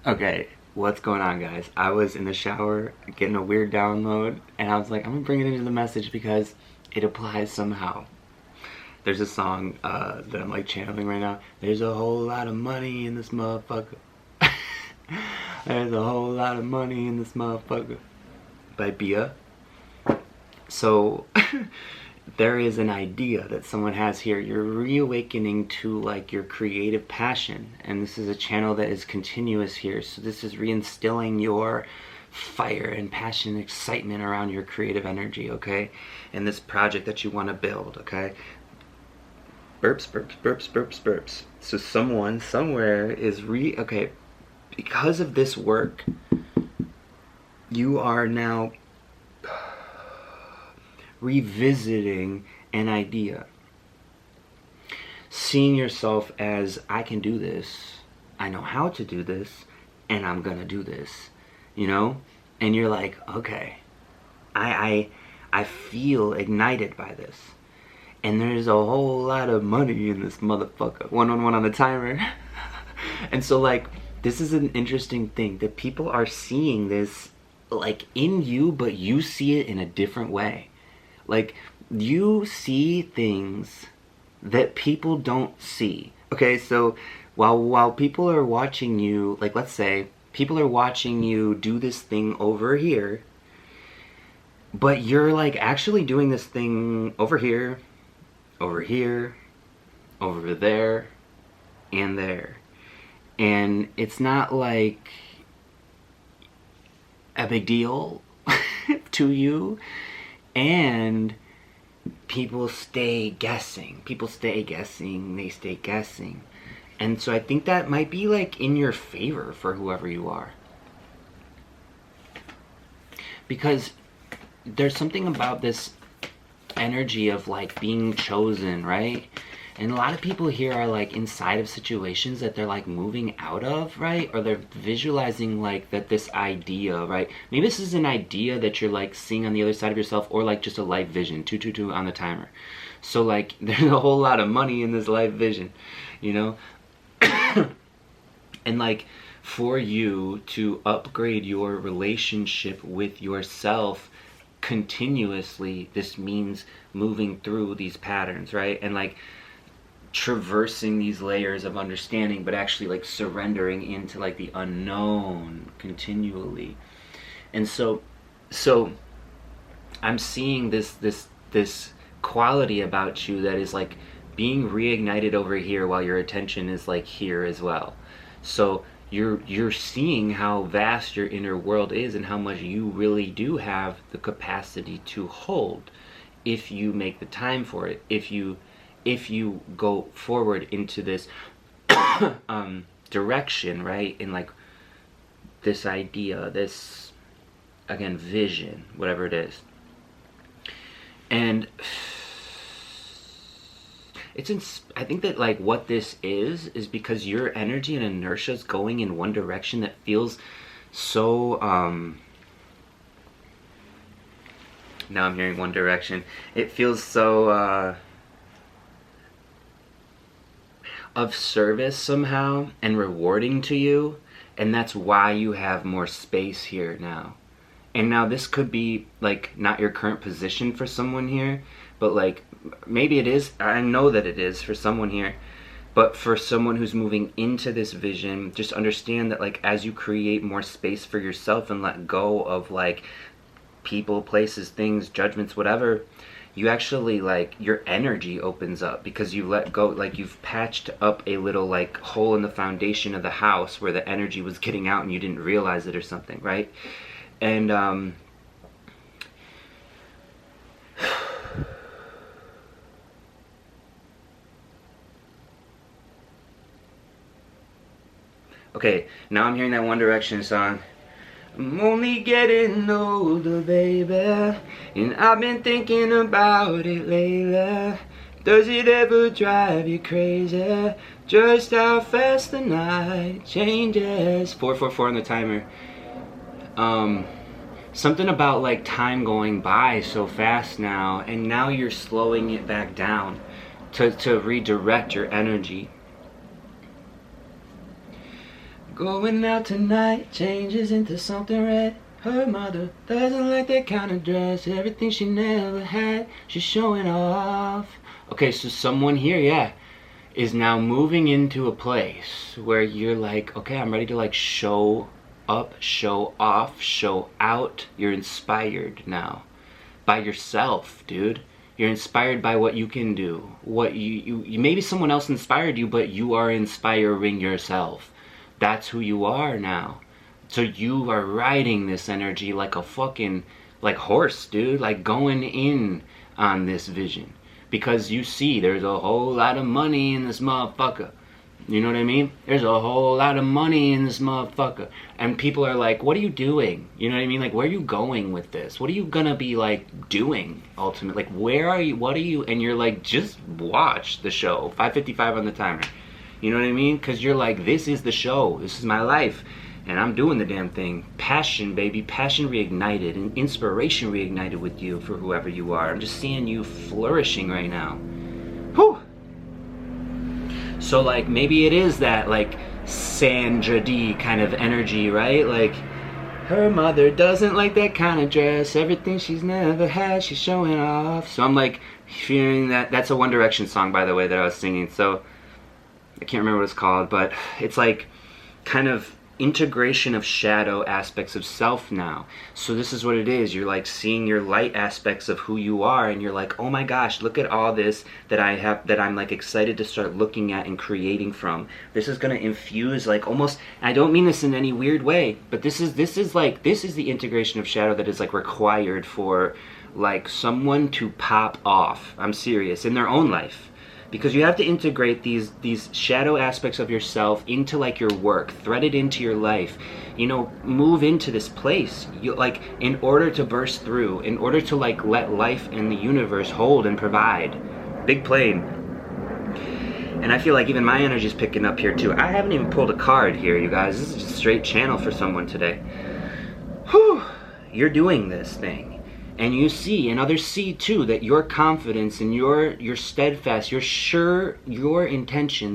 Okay, what's going on, guys? I was in the shower getting a weird download, and I was like, I'm gonna bring it into the message because it applies somehow. There's a song that I'm like channeling right now. There's a whole lot of money in this motherfucker. There's a whole lot of money in this motherfucker. By Bia. So there is an idea that someone has here. You're reawakening to like your creative passion, and this is a channel that is continuous here. So this is reinstilling your fire and passion and excitement around your creative energy, okay? And this project that you want to build, okay? Burps, burps, burps, burps, burps. So someone somewhere is okay, because of this work, you are now revisiting an idea, seeing yourself as, I can do this, I know how to do this, and I'm gonna do this, you know? And you're like, okay, I feel ignited by this, and there's a whole lot of money in this motherfucker. 1-on-1 on the timer. And so like, this is an interesting thing that people are seeing this like in you, but you see it in a different way. Like, you see things that people don't see. Okay, so while people are watching you, like let's say people are watching you do this thing over here, but you're like actually doing this thing over here, over here, over there, and there. And it's not like a big deal to you. And people stay guessing. People stay guessing. They stay guessing. And so I think that might be like in your favor for whoever you are. Because there's something about this energy of like being chosen, right? And a lot of people here are like inside of situations that they're like moving out of, right? Or they're visualizing like that this idea, right? Maybe this is an idea that you're like seeing on the other side of yourself, or like just a life vision, 222 on the timer. So like there's a whole lot of money in this life vision, you know? And like for you to upgrade your relationship with yourself continuously, this means moving through these patterns, right? And like traversing these layers of understanding, but actually like surrendering into like the unknown continually. And so I'm seeing this quality about you that is like being reignited over here while your attention is like here as well. So you're seeing how vast your inner world is and how much you really do have the capacity to hold if you make the time for it, if you go forward into this direction, right? In like this idea, this, again, vision, whatever it is. And I think that like what this is because your energy and inertia is going in one direction that feels so, now I'm hearing one direction. It feels so, of service somehow and rewarding to you, and that's why you have more space here now. And now this could be like not your current position for someone here, but like maybe it is. I know that it is for someone here, but for someone who's moving into this vision, just understand that like as you create more space for yourself and let go of like people, places, things, judgments, whatever, you actually like your energy opens up because you let go, like you've patched up a little like hole in the foundation of the house where the energy was getting out and you didn't realize it or something, right? And okay, now I'm hearing that One Direction song. I'm only getting older, baby, and I've been thinking about it lately. Does it ever drive you crazy just how fast the night changes? 444 on the timer. Something about like time going by so fast now, and now you're slowing it back down to redirect your energy. Going out tonight changes into something red. Her mother doesn't like that kind of dress. Everything she never had, she's showing off. Okay, so someone here, yeah, is now moving into a place where you're like, okay, I'm ready to like show up, show off, show out. You're inspired now by yourself, dude. You're inspired by what you can do. What you maybe someone else inspired you, but you are inspiring yourself. That's who you are now. So you are riding this energy like a fucking, like horse, dude. Like going in on this vision. Because you see there's a whole lot of money in this motherfucker. You know what I mean? There's a whole lot of money in this motherfucker. And people are like, what are you doing? You know what I mean? Like, where are you going with this? What are you gonna be, like, doing, ultimately? Like, where are you? What are you? And you're like, just watch the show. 5:55 on the timer. You know what I mean? Because you're like, this is the show. This is my life. And I'm doing the damn thing. Passion, baby. Passion reignited. And inspiration reignited with you for whoever you are. I'm just seeing you flourishing right now. Whew! So, like, maybe it is that, like, Sandra D kind of energy, right? Like, her mother doesn't like that kind of dress. Everything she's never had, she's showing off. So I'm, like, feeling that. That's a One Direction song, by the way, that I was singing. So I can't remember what it's called, but it's, like, kind of integration of shadow aspects of self now. So this is what it is. You're like seeing your light aspects of who you are, and you're like, oh my gosh, look at all this that I have, that I'm like excited to start looking at and creating from. This is going to infuse like almost, I don't mean this in any weird way, but this is the integration of shadow that is like required for like someone to pop off. I'm serious, in their own life. Because you have to integrate these shadow aspects of yourself into like your work, thread it into your life, you know, move into this place. You like, in order to burst through, in order to like let life and the universe hold and provide. Big plane. And I feel like even my energy is picking up here too. I haven't even pulled a card here, you guys. This is just a straight channel for someone today. Whew, you're doing this thing. And you see, and others see too, that your confidence and your steadfast, your sure, your intention,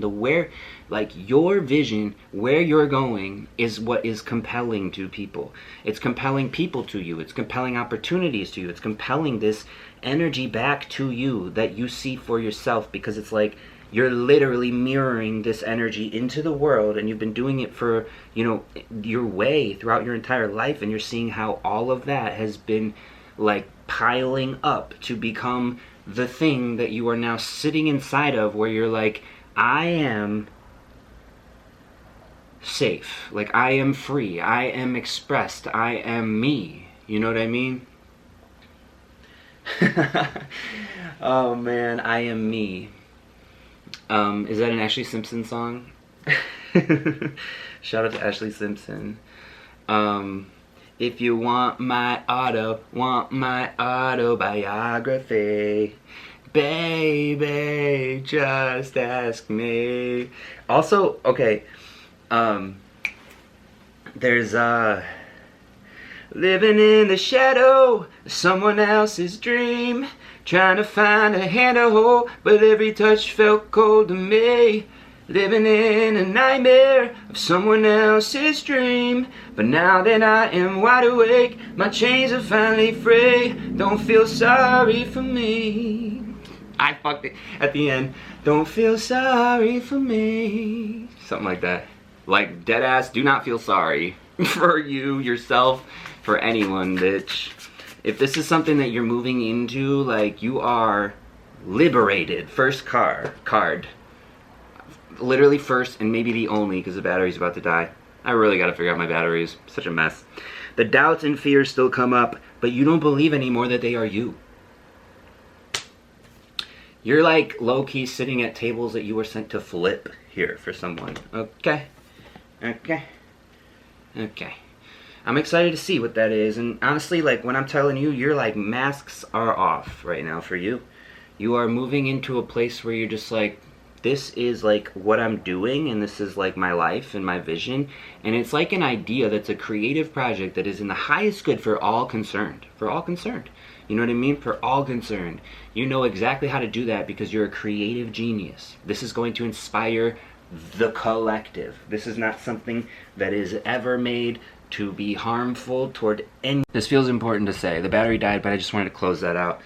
like your vision, where you're going is what is compelling to people. It's compelling people to you. It's compelling opportunities to you. It's compelling this energy back to you that you see for yourself, because it's like you're literally mirroring this energy into the world, and you've been doing it for, you know, your way throughout your entire life, and you're seeing how all of that has been like piling up to become the thing that you are now sitting inside of, where you're like, I am safe, like I am free, I am expressed, I am me. You know what I mean? Oh man, I am me. Is that an Ashley Simpson song? Shout out to Ashley Simpson. If you want my autobiography, baby, just ask me. Also, okay, there's living in the shadow of someone else's dream, trying to find a handle, but every touch felt cold to me. Living in a nightmare of someone else's dream, but now that I am wide awake, my chains are finally free. Don't feel sorry for me. I fucked it at the end. Don't feel sorry for me. Something like that. Like, dead ass, do not feel sorry for you, yourself, for anyone, bitch. If this is something that you're moving into, like, you are liberated. First card. Literally first, and maybe the only, because the battery's about to die. I really gotta figure out my batteries. Such a mess. The doubts and fears still come up, but you don't believe anymore that they are you. You're like low-key sitting at tables that you were sent to flip here for someone. Okay. Okay. Okay. I'm excited to see what that is, and honestly, like, when I'm telling you, you're like, masks are off right now for you. You are moving into a place where you're just like, this is like what I'm doing, and this is like my life and my vision, and it's like an idea that's a creative project that is in the highest good for all concerned. For all concerned. You know what I mean? For all concerned. You know exactly how to do that because you're a creative genius. This is going to inspire the collective. This is not something that is ever made to be harmful toward any. This feels important to say. The battery died, but I just wanted to close that out.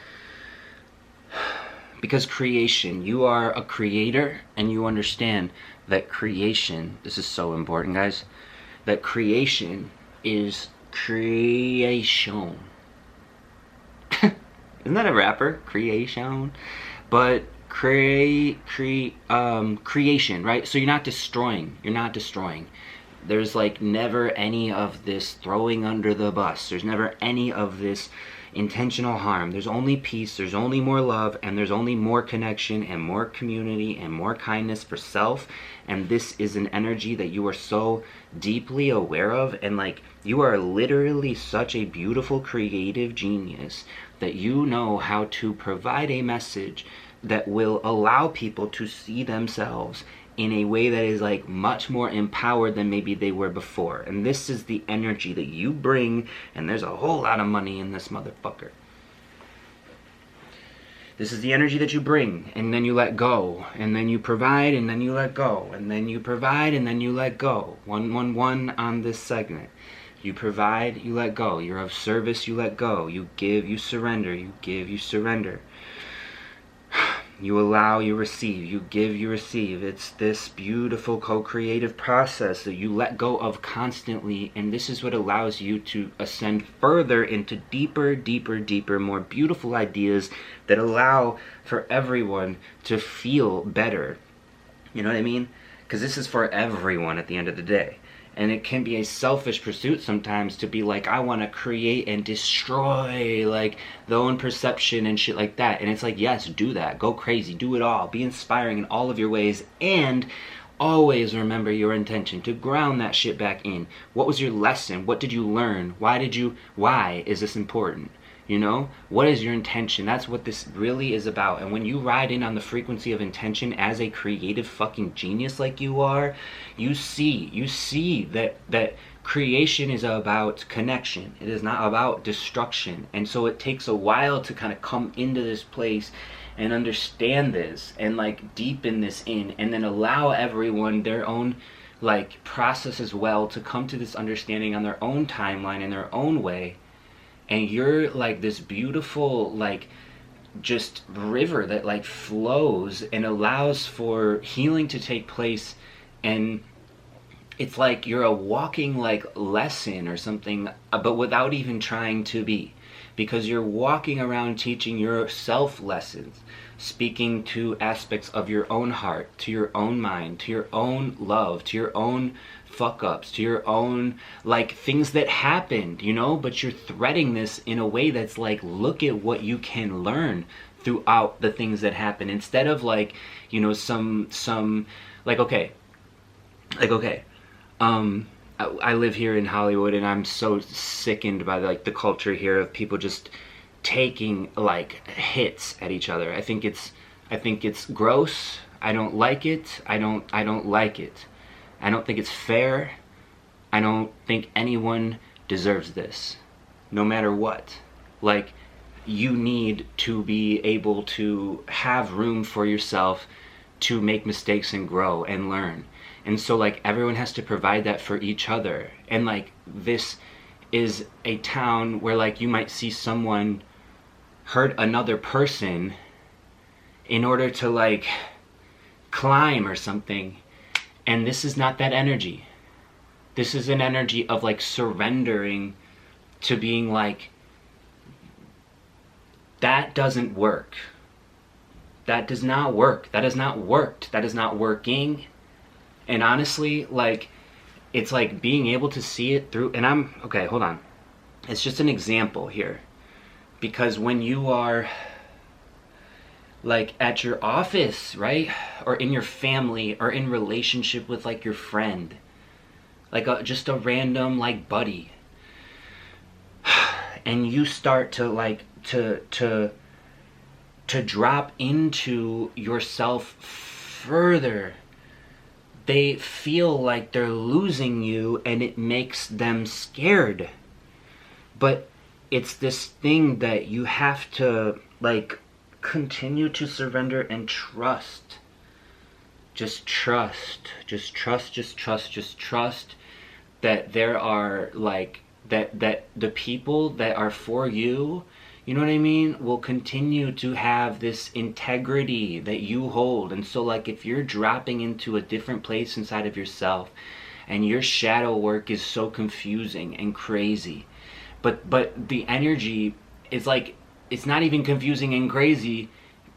Because creation, you are a creator, and you understand that creation, this is so important, guys, that creation is creation. Isn't that a rapper? Creation? But creation, right? So you're not destroying. You're not destroying. There's like never any of this throwing under the bus. There's never any of this intentional harm. There's only peace, there's only more love, and there's only more connection and more community and more kindness for self. And this is an energy that you are so deeply aware of, and like you are literally such a beautiful creative genius that you know how to provide a message that will allow people to see themselves in a way that is like much more empowered than maybe they were before. And this is the energy that you bring, and there's a whole lot of money in this motherfucker. This is the energy that you bring, and then you let go, and then you provide, and then you let go, and then you provide, and then you let go. 111 on this segment. You provide, you let go. You're of service, you let go. You give, you surrender. You give, you surrender. You allow, you receive. You give, you receive. It's this beautiful co-creative process that you let go of constantly, and this is what allows you to ascend further into deeper, deeper, deeper, more beautiful ideas that allow for everyone to feel better. You know what I mean? Because this is for everyone at the end of the day. And it can be a selfish pursuit sometimes to be like, I want to create and destroy like the own perception and shit like that. And it's like, yes, do that. Go crazy. Do it all. Be inspiring in all of your ways. And always remember your intention to ground that shit back in. What was your lesson? What did you learn? Why is this important? You know, what is your intention? That's what this really is about. And when you ride in on the frequency of intention as a creative fucking genius like you are, you see that creation is about connection. It is not about destruction. And so it takes a while to kind of come into this place and understand this and like deepen this in, and then allow everyone their own like process as well to come to this understanding on their own timeline in their own way. And you're like this beautiful like just river that like flows and allows for healing to take place. And it's like you're a walking like lesson or something, but without even trying to be, because you're walking around teaching yourself lessons, speaking to aspects of your own heart, to your own mind, to your own love, to your own fuck ups, to your own like things that happened, you know, but you're threading this in a way that's like, look at what you can learn throughout the things that happen, instead of like, you know, some like, okay, I live here in Hollywood, and I'm so sickened by like the culture here of people just taking like hits at each other. I think it's gross. I don't like it. I don't like it. I don't think it's fair. I don't think anyone deserves this, no matter what. Like, you need to be able to have room for yourself to make mistakes and grow and learn. And so like everyone has to provide that for each other. And like this is a town where like you might see someone hurt another person in order to like climb or something. And this is not that energy. This is an energy of like surrendering to being like, that doesn't work. That does not work. That has not worked. That is not working. And honestly, like, it's like being able to see it through, and okay, hold on. It's just an example here. Because when you are like at your office, right? Or in your family, or in relationship with like your friend, like just a random like buddy, and you start to like to drop into yourself further, they feel like they're losing you, and it makes them scared. But it's this thing that you have to like continue to surrender and trust just trust, just trust, just trust, just trust that there are like, that the people that are for you, you know what I mean, will continue to have this integrity that you hold. And so like if you're dropping into a different place inside of yourself and your shadow work is so confusing and crazy, but the energy is like, it's not even confusing and crazy.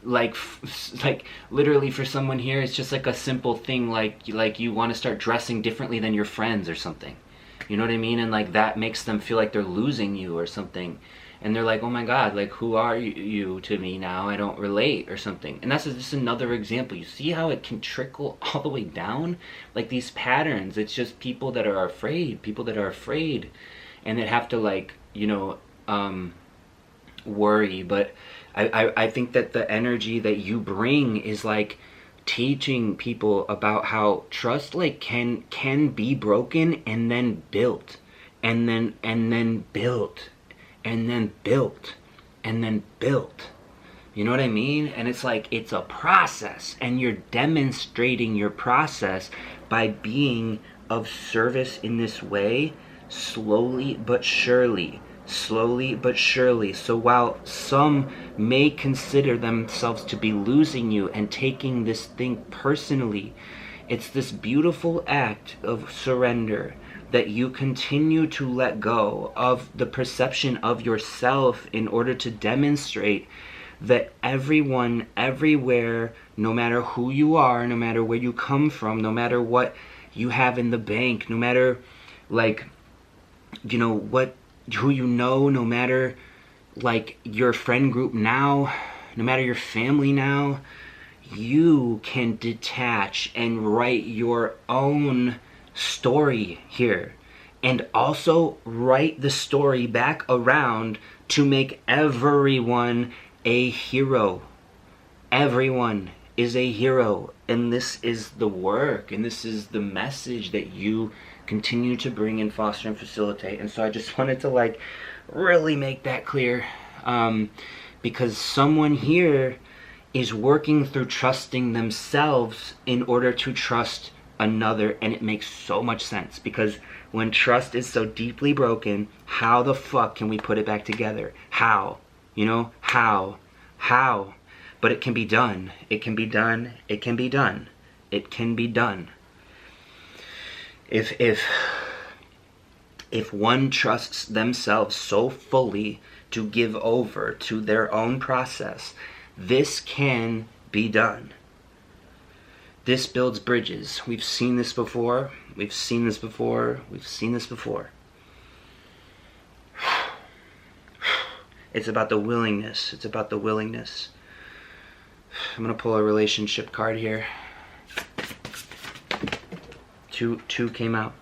Like literally for someone here, it's just like a simple thing, like you want to start dressing differently than your friends or something. You know what I mean? And like that makes them feel like they're losing you or something. And they're like, oh my God, like who are you to me now? I don't relate or something. And that's just another example. You see how it can trickle all the way down? Like these patterns, it's just people that are afraid, and that have to like, you know, worry. But I think that the energy that you bring is like teaching people about how trust like can be broken and then built, and then built, and then built, and then built. You know what I mean? And it's like, it's a process, and you're demonstrating your process by being of service in this way, slowly but surely. Slowly but surely. So while some may consider themselves to be losing you and taking this thing personally, it's this beautiful act of surrender that you continue to let go of the perception of yourself in order to demonstrate that everyone, everywhere, no matter who you are, no matter where you come from, no matter what you have in the bank, no matter like, you know, who you know, no matter like your friend group now, no matter your family now, you can detach and write your own story here, and also write the story back around to make everyone a hero. Everyone is a hero, and this is the work, and this is the message that you continue to bring and foster and facilitate. And so I just wanted to like really make that clear, because someone here is working through trusting themselves in order to trust another, and it makes so much sense, because when trust is so deeply broken, how the fuck can we put it back together? How? You know, how? But it can be done. It can be done. It can be done. It can be done. If one trusts themselves so fully to give over to their own process, this can be done. This builds bridges. We've seen this before. We've seen this before. We've seen this before. It's about the willingness. It's about the willingness. I'm going to pull a relationship card here. Two came out.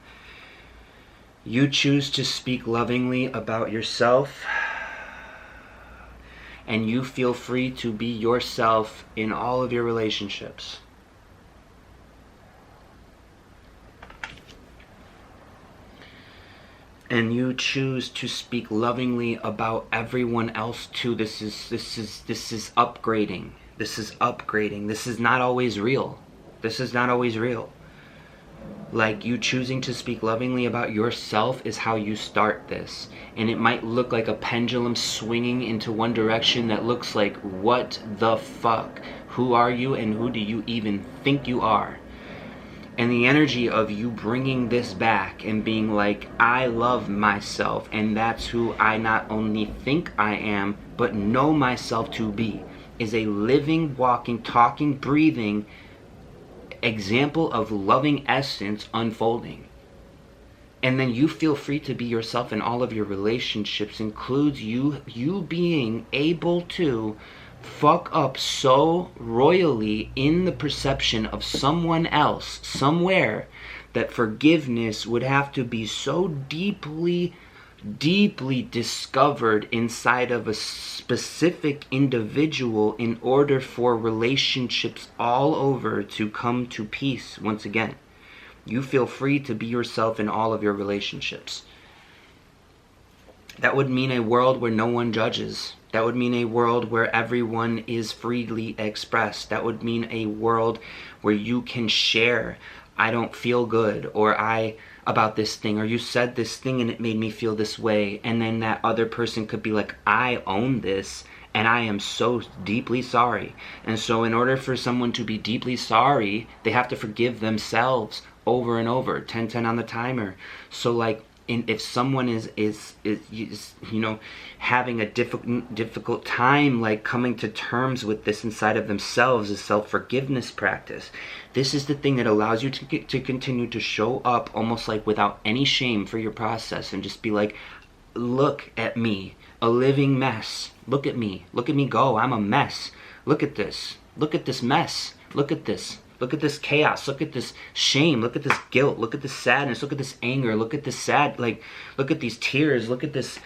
You choose to speak lovingly about yourself, and you feel free to be yourself in all of your relationships. And you choose to speak lovingly about everyone else too. This is upgrading. This is upgrading. This is not always real. This is not always real. Like, you choosing to speak lovingly about yourself is how you start this. And it might look like a pendulum swinging into one direction that looks like, what the fuck? Who are you, and who do you even think you are? And the energy of you bringing this back and being like, I love myself, and that's who I not only think I am, but know myself to be, is a living, walking, talking, breathing example of loving essence unfolding. And then you feel free to be yourself in all of your relationships, includes you being able to fuck up so royally in the perception of someone else somewhere that forgiveness would have to be so deeply discovered inside of a specific individual in order for relationships all over to come to peace once again. You feel free to be yourself in all of your relationships. That would mean a world where no one judges. That would mean a world where everyone is freely expressed. That would mean a world where you can share, I don't feel good, or about this thing, or you said this thing and it made me feel this way, and then that other person could be like, I own this and I am so deeply sorry. And so in order for someone to be deeply sorry, they have to forgive themselves over and over. 10-10 on the timer. So like, if someone is you know, having a difficult time like coming to terms with this inside of themselves, a self-forgiveness practice, this is the thing that allows you to continue to show up almost like without any shame for your process, and just be like, look at me, a living mess. Look at me go. I'm a mess. Look at this mess. Look at this. Look at this chaos. Look at this shame. Look at this guilt. Look at this sadness. Look at this anger. Look at this look at these tears. Look at this.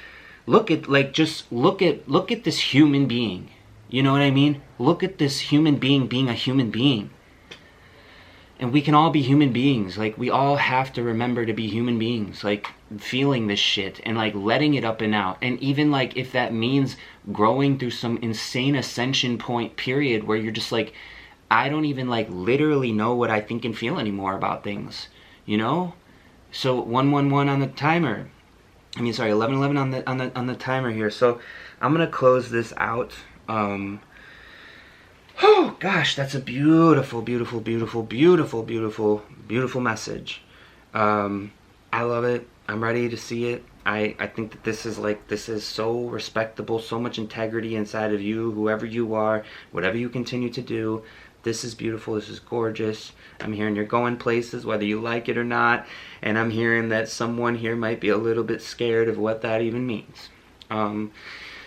Look at this human being. You know what I mean? Look at this human being being a human being. And we can all be human beings. Like, we all have to remember to be human beings. Like, feeling this shit and like letting it up and out. And even like if that means growing through some insane ascension point period where you're just like, I don't even like literally know what I think and feel anymore about things, you know? So 111 on the timer. I mean, sorry, 1111 on the timer here. So I'm gonna close this out. Oh gosh, that's a beautiful, beautiful, beautiful, beautiful, beautiful, beautiful message. I love it. I'm ready to see it. I think that this is so respectable, so much integrity inside of you, whoever you are, whatever you continue to do. This is beautiful. This is gorgeous. I'm hearing you're going places, whether you like it or not. And I'm hearing that someone here might be a little bit scared of what that even means.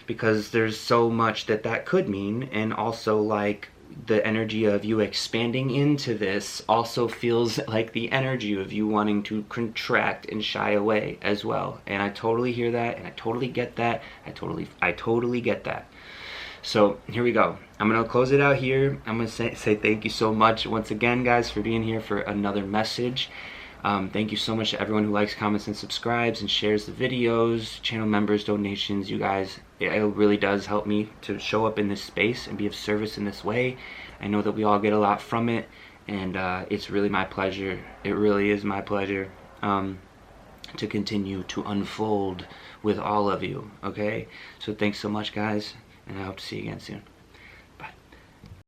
Because there's so much that could mean. And also, like, the energy of you expanding into this also feels like the energy of you wanting to contract and shy away as well. And I totally hear that, and I totally get that. I totally get that. So here we go. I'm gonna close it out here. I'm gonna say thank you so much once again, guys, for being here for another message. Thank you so much to everyone who likes, comments, and subscribes and shares the videos, channel members, donations. You guys, it really does help me to show up in this space and be of service in this way. I know that we all get a lot from it, and it's really my pleasure. It really is my pleasure to continue to unfold with all of you, okay? So thanks so much, guys, and I hope to see you again soon.